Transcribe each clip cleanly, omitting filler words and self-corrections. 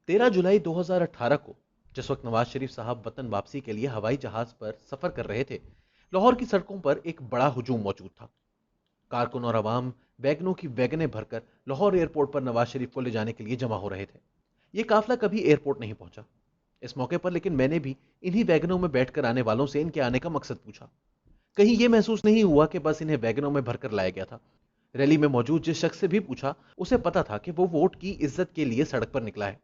13 जुलाई 2018 को जिस वक्त नवाज शरीफ साहब वतन वापसी के लिए हवाई जहाज पर सफर कर रहे थे, लाहौर की सड़कों पर एक बड़ा हुजूम मौजूद था। कारकुन और अवाम वैगनों की वैगनें भरकर लाहौर एयरपोर्ट पर नवाज शरीफ को ले जाने के लिए जमा हो रहे थे। यह काफिला कभी एयरपोर्ट नहीं पहुंचा। इस मौके पर लेकिन मैंने भी इन्हीं वैगनों में बैठकर आने वालों से इनके आने का मकसद पूछा। कहीं यह महसूस नहीं हुआ कि बस इन्हें वैगनों में भरकर लाया गया था। रैली में मौजूद जिस शख्स से भी पूछा, उसे पता था कि वो वोट की इज्जत के लिए सड़क पर निकला है।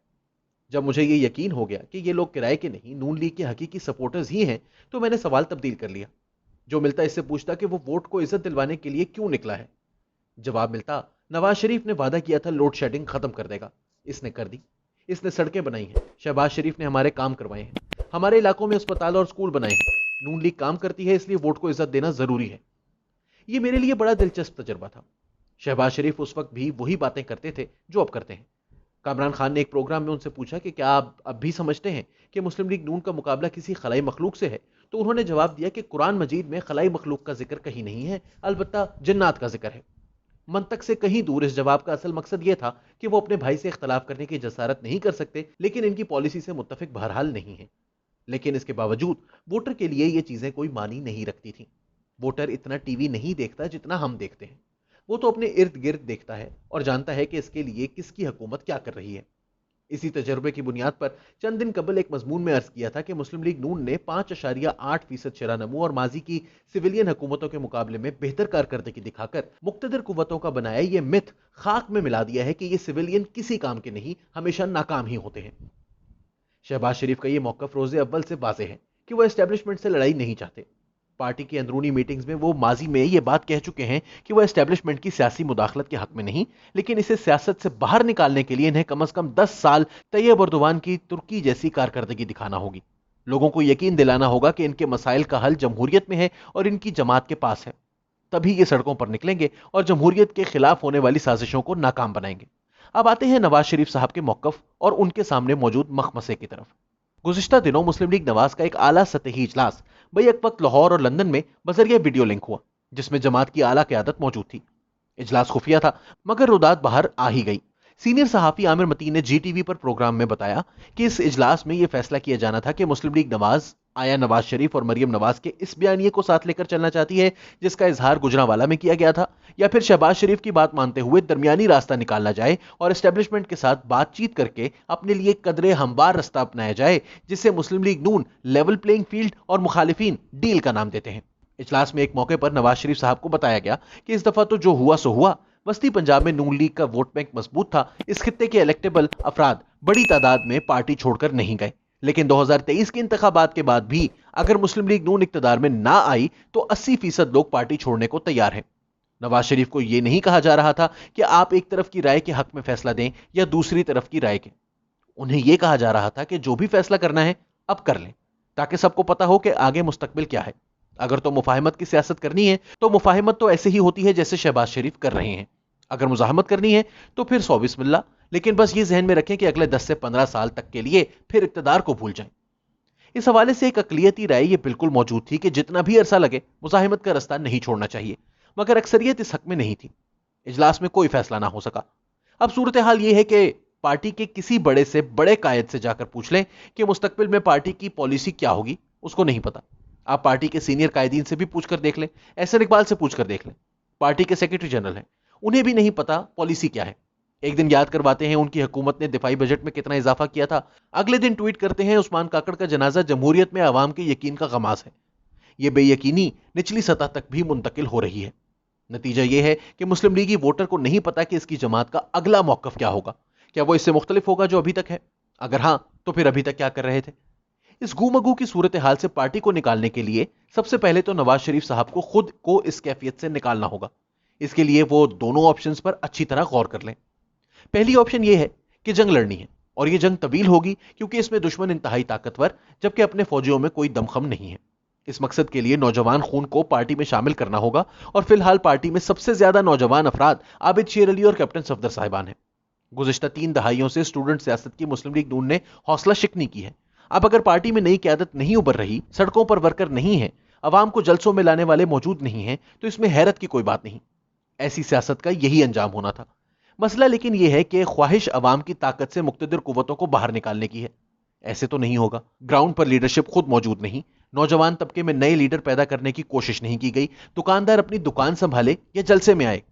जब मुझे ये यकीन हो गया कि ये लोग किराए के नहीं, नून लीग के हकीकी सपोर्टर्स ही हैं, तो मैंने सवाल तब्दील कर लिया। जो मिलता इससे पूछता कि वो वोट को इज्जत दिलवाने के लिए क्यों निकला है। जवाब मिलता, नवाज शरीफ ने वादा किया था लोड शेडिंग खत्म कर देगा, इसने कर दी। इसने सड़कें बनाई हैं, शहबाज शरीफ ने हमारे काम करवाए हैं, हमारे इलाकों में अस्पताल और स्कूल बनाए हैं। नून लीग काम करती है, इसलिए वोट को इज्जत देना जरूरी है। ये मेरे लिए बड़ा दिलचस्प तजुर्बा था। शहबाज शरीफ उस वक्त भी वही बातें करते थे जो अब करते हैं। कामरान खान ने एक प्रोग्राम में उनसे पूछा कि क्या आप अब भी समझते हैं कि मुस्लिम लीग नून का मुकाबला किसी खलाई मखलूक से है, तो उन्होंने जवाब दिया कि कुरान मजीद में खलाई मखलूक का जिक्र कहीं नहीं है, अलबत्ता जन्नात का जिक्र है। मंतक से कहीं दूर इस जवाब का असल मकसद यह था कि वो अपने भाई से इख्तलाफ करने की जसारत नहीं कर सकते, लेकिन इनकी पॉलिसी से मुत्तफिक बहरहाल नहीं है। लेकिन इसके बावजूद वोटर के लिए ये चीजें कोई मानी नहीं रखती थी। वोटर इतना टीवी नहीं देखता जितना हम देखते हैं। वो तो अपने इर्द गिर्द देखता है और जानता है कि इसके लिए किसकी हुकूमत क्या कर रही है। इसी तजर्बे की बुनियाद पर चंद दिन कबल एक मजमून में अर्ज किया था कि मुस्लिम लीग नून ने 5.8% शरह नमू और माजी की सिविलियन हुकूमतों के मुकाबले में बेहतर कारकर्दगी दिखाकर मुक्तदर कुव्वतों का बनाया यह मिथ खाक में मिला दिया है कि ये सिविलियन किसी काम के नहीं, हमेशा नाकाम ही होते हैं। शहबाज शरीफ का यह मौकफ रोजे अव्वल से वाज़ेह है कि वह एस्टेब्लिशमेंट से लड़ाई नहीं चाहते। पार्टी की अंदरूनी मीटिंग्स में वो माजी में ये बात कह चुके हैं कि वो एस्टेब्लिशमेंट की सियासी मुदाखलत के हक में नहीं, लेकिन इसे सियासत से बाहर निकालने के लिए इन्हें कम से कम 10 साल तैयब अर्दोगान की तुर्की जैसी कारकर्दगी दिखाना होगी। लोगों को यकीन दिलाना होगा कि इनके मसाइल का हल जमहूरियत में है और इनकी जमात के पास है। तभी ये सड़कों पर निकलेंगे और जमहूरियत के खिलाफ होने वाली साजिशों को नाकाम बनाएंगे। अब आते हैं नवाज शरीफ साहब के मौकफ और उनके सामने मौजूद मखमसे की तरफ। गुज़िश्ता दिनों मुस्लिम लीग नवाज का एक आला सतही इजलास बैक वक्त लाहौर और लंदन में बजरिया वीडियो लिंक हुआ, जिसमें जमात की आला क़यादत मौजूद थी। इजलास खुफिया था, मगर रुदात बाहर आ ही गई। सीनियर सहाफ़ी आमिर मतीन ने GTV पर प्रोग्राम में बताया कि इस इजलास में यह फैसला किया जाना था कि मुस्लिम लीग नवाज आया नवाज शरीफ और मरियम नवाज के इस बयानिए को साथ लेकर चलना चाहती है जिसका इजहार गुजरांवाला में किया गया था, या फिर शहबाज शरीफ की बात मानते हुए दरमियानी रास्ता निकालना जाए और एस्टेब्लिशमेंट के साथ बातचीत करके अपने लिए कदरे हमवार रास्ता अपनाया जाए, जिसे मुस्लिम लीग नून लेवल प्लेइंग फील्ड और मुखालिफिन डील का नाम देते हैं। इजलास में एक मौके पर नवाज शरीफ साहब को बताया गया कि इस दफा तो जो हुआ सो हुआ। वस्ती पंजाब में नून लीग का वोट बैंक मजबूत था। इस खित्ते के इलेक्टेबल अफराद बड़ी तादाद में पार्टी छोड़कर नहीं गए, लेकिन 2023 के इंतखाबात के बाद भी अगर मुस्लिम लीग नून इक्तदार में ना आई तो 80% लोग पार्टी छोड़ने को तैयार हैं। नवाज शरीफ को यह नहीं कहा जा रहा था कि आप एक तरफ की राय के हक में फैसला दें या दूसरी तरफ की राय के। उन्हें यह कहा जा रहा था कि जो भी फैसला करना है अब कर लें, ताकि सबको पता हो कि आगे मुस्तकबिल क्या है। अगर तो मुफाहिमत की सियासत करनी है तो मुफाहिमत तो ऐसे ही होती है जैसे शहबाज शरीफ कर रहे हैं। अगर मुजाहमत करनी है तो फिर 100 बिस्मिल्लाह, लेकिन बस ये जहन में रखें कि अगले 10 से 15 साल तक के लिए फिर इक्तदार को भूल जाएं। इस हवाले से एक अकलियती राय ये बिल्कुल मौजूद थी कि जितना भी अरसा लगे मुजाहिमत का रास्ता नहीं छोड़ना चाहिए, मगर अक्सरियत इस हक में नहीं थी। इजलास में कोई फैसला ना हो सका। अब सूरत हाल यह है कि पार्टी के किसी बड़े से बड़े कायद से जाकर पूछ लें कि मुस्तकबिल में पार्टी की पॉलिसी क्या होगी, उसको नहीं पता। आप पार्टी के सीनियर कायदीन से भी पूछकर देख लें, एहसन इकबाल से पूछकर देख लें, पार्टी के सेक्रेटरी जनरल हैं, उन्हें भी नहीं पता पॉलिसी क्या है। एक दिन याद करवाते हैं उनकी हुकूमत ने दिफाई बजट में कितना इजाफा किया था, अगले दिन ट्वीट करते हैं उस्मान काकड़ का जनाजा जमहूरियत में आवाम के यकीन का गमास है। यह बेयकीनी निचली सतह तक भी मुंतकिल हो रही है। नतीजा यह है कि मुस्लिम लीगी वोटर को नहीं पता कि इसकी जमात का अगला मौकफ क्या होगा। क्या वो इससे मुख्तलिफ होगा जो अभी तक है? अगर हां तो फिर अभी तक क्या कर रहे थे? इस गुमगू की सूरत हाल से पार्टी को निकालने के लिए सबसे पहले तो नवाज शरीफ साहब को खुद को इस कैफियत से निकालना होगा। इसके लिए वो दोनों ऑप्शंस पर अच्छी तरह गौर कर लें। पहली ऑप्शन यह है कि जंग लड़नी है, और यह जंग तवील होगी क्योंकि इसमें दुश्मन इंतहाई ताकतवर जबकि अपने फौजियों में कोई दमखम नहीं है। इस मकसद के लिए नौजवान खून को पार्टी में शामिल करना होगा, और फिलहाल पार्टी में सबसे ज्यादा नौजवान अफराद आबिद शेर अली और कैप्टन सफदर साहिबान हैं। गुज़िश्ता 3 दहाइयों से स्टूडेंट सियासत की मुस्लिम लीग नून ने हौसला शिकनी की है। अब अगर पार्टी में नई क़यादत नहीं उभर रही, सड़कों पर वर्कर नहीं है, अवाम को जलसों में लाने वाले मौजूद नहीं हैं, तो इसमें हैरत की कोई बात नहीं। ऐसी सियासत का यही अंजाम होना था। मसला लेकिन यह है कि ख्वाहिश अवाम की ताकत से मुक्तदिर कुव्वतों को बाहर निकालने की है। ऐसे तो नहीं होगा। ग्राउंड पर लीडरशिप खुद मौजूद नहीं, नौजवान तबके में नए लीडर पैदा करने की कोशिश नहीं की गई। दुकानदार अपनी दुकान संभाले या जलसे में आए,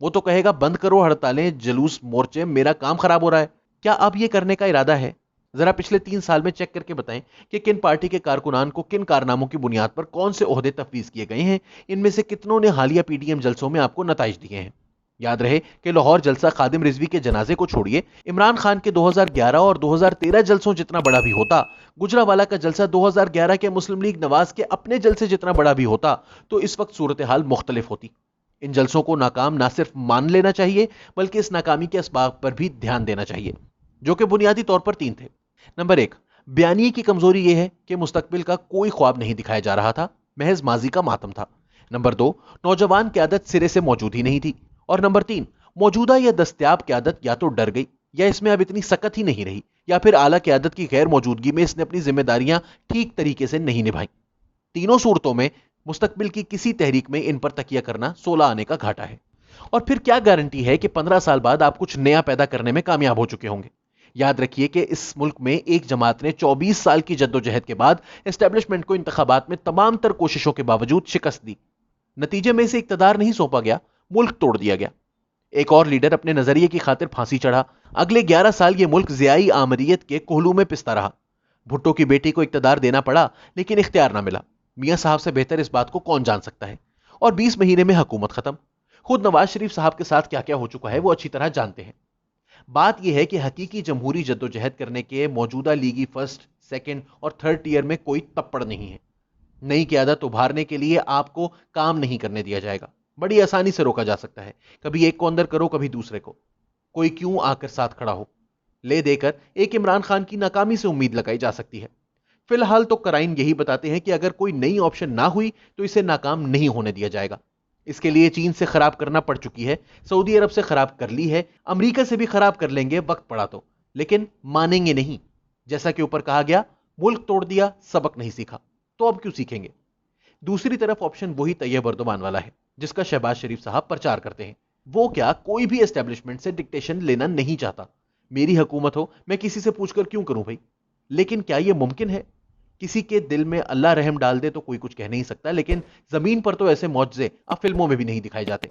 वो तो कहेगा बंद करो हड़तालें, जुलूस, मोर्चे, मेरा काम खराब हो रहा है। क्या अब ये करने का इरादा है? जरा पिछले 3 साल में चेक करके बताएं कि किन पार्टी के कारकुनान को किन कारनामों की बुनियाद पर कौन से ओहदे तफवीज किए गए हैं। इनमें से कितनों ने हालिया पीडीएम जलसों में आपको नताइज दिए हैं? याद रहे कि लाहौर जलसा खादिम रिजवी के जनाजे को छोड़िए, इमरान खान के 2011 और 2013 जलसों जितना बड़ा भी होता, गुजरावाला का जलसा 2011 के मुस्लिम लीग नवाज के अपने जलसे जितना बड़ा भी होता, तो इस वक्त सूरत हाल मुख्तलिफ होती। इन जलसों को नाकाम ना सिर्फ मान लेना चाहिए, बल्कि इस नाकामी के असबाब पर भी ध्यान देना चाहिए, जो कि बुनियादी तौर पर 3 थे। नंबर 1, बयानिए की कमजोरी यह है कि मुस्तकबिल का कोई ख्वाब नहीं दिखाया जा रहा था, महज माजी का मातम था। नंबर 2, नौजवान क़यादत सिरे से मौजूद ही नहीं थी। और नंबर 3, मौजूदा या दस्तयाब क़यादत या तो डर गई, या इसमें अब इतनी सकत ही नहीं रही, या फिर आला क़यादत की गैर मौजूदगी में इसने अपनी जिम्मेदारियां ठीक तरीके से नहीं निभाई। तीनों सूरतों में मुस्तकबिल की किसी तहरीक में इन पर तकिया करना 16 आने का घाटा है। और फिर क्या गारंटी है कि 15 साल बाद आप कुछ नया पैदा करने में कामयाब हो चुके होंगे? याद रखिए कि इस मुल्क में एक जमात ने 24 साल की जद्दोजहद के बाद एस्टेब्लिशमेंट को इंतखाबात में तमाम तर कोशिशों के बावजूद शिकस्त दी। नतीजे में इसे इक्तदार नहीं सौंपा गया, मुल्क तोड़ दिया गया। एक और लीडर अपने नजरिए की खातिर फांसी चढ़ा। अगले 11 साल यह मुल्क ज़ियाई आमरीयत के कोहलू में पिसता रहा। भुट्टो की बेटी को इक्तदार देना पड़ा, लेकिन इख्तियार ना मिला। मियां साहब से बेहतर इस बात को कौन जान सकता है? और 20 महीने में हुकूमत खत्म। खुद नवाज शरीफ साहब के साथ क्या क्या हो चुका है वो अच्छी तरह जानते हैं। बात यह है कि हकीकी जमहूरी जद्दोजहद करने के मौजूदा लीगी फर्स्ट, सेकंड और थर्ड टियर में कोई तप्पड़ नहीं है। नई क़यादत उभारने के लिए आपको काम नहीं करने दिया जाएगा। बड़ी आसानी से रोका जा सकता है। कभी एक को अंदर करो, कभी दूसरे को। कोई क्यों आकर साथ खड़ा हो? ले देकर एक इमरान खान की नाकामी से उम्मीद लगाई जा सकती है। फिलहाल तो कराइन यही बताते हैं कि अगर कोई नई ऑप्शन ना हुई तो इसे नाकाम नहीं होने दिया जाएगा। इसके लिए चीन से खराब करना पड़ चुकी है, सऊदी अरब से खराब कर ली है, अमेरिका से भी खराब कर लेंगे वक्त पड़ा तो, लेकिन मानेंगे नहीं। जैसा कि ऊपर कहा गया, मुल्क तोड़ दिया, सबक नहीं सीखा, तो अब क्यों सीखेंगे? दूसरी तरफ ऑप्शन वही तैयब अर्दोगान वाला है, जिसका शहबाज शरीफ साहब प्रचार करते हैं। वो क्या कोई भी एस्टेब्लिशमेंट से डिक्टेशन लेना नहीं चाहता। मेरी हुकूमत हो, मैं किसी से पूछकर क्यों करूं भाई? लेकिन क्या यह मुमकिन है? किसी के दिल में अल्लाह रहम डाल दे तो कोई कुछ कह नहीं सकता, लेकिन जमीन पर तो ऐसे मौजज़े अब फिल्मों में भी नहीं दिखाए जाते।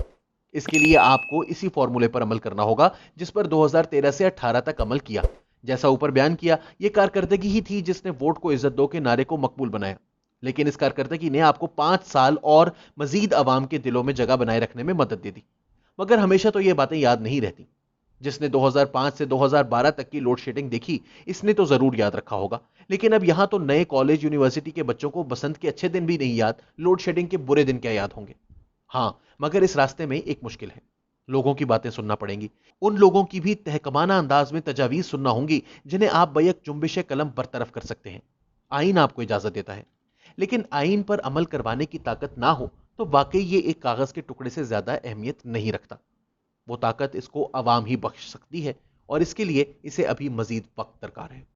इसके लिए आपको इसी फॉर्मूले पर अमल करना होगा जिस पर 2013 से 18 तक अमल किया। जैसा ऊपर बयान किया, यह कारकर्दगी ही थी जिसने वोट को इज्जत दो के नारे को मकबूल बनाया। लेकिन इस कारकर्दगी ने आपको 5 साल और मजीद अवाम के दिलों में जगह बनाए रखने में मदद दे दी। मगर हमेशा तो यह बातें याद नहीं रहती। जिसने 2005 से 2012 तक की लोड शेडिंग देखी, इसने तो जरूर याद रखा होगा। लेकिन अब यहां तो नए कॉलेज यूनिवर्सिटी के बच्चों को बसंत के अच्छे दिन भी नहीं याद, लोड शेडिंग के बुरे दिन क्या याद होंगे? हां, मगर इस रास्ते में एक मुश्किल है। लोगों की बातें सुनना पड़ेंगी। उन लोगों की भी तहकमाना अंदाज में तजावीज सुनना होंगी जिन्हें आप बैक जुम्बिश कलम बरतरफ कर सकते हैं। आइन आपको इजाजत देता है, लेकिन आइन पर अमल करवाने की ताकत ना हो तो वाकई ये एक कागज के टुकड़े से ज्यादा अहमियत नहीं रखता। वो ताकत इसको अवाम ही बख्श सकती है, और इसके लिए इसे अभी मजीद वक्त दरकार है।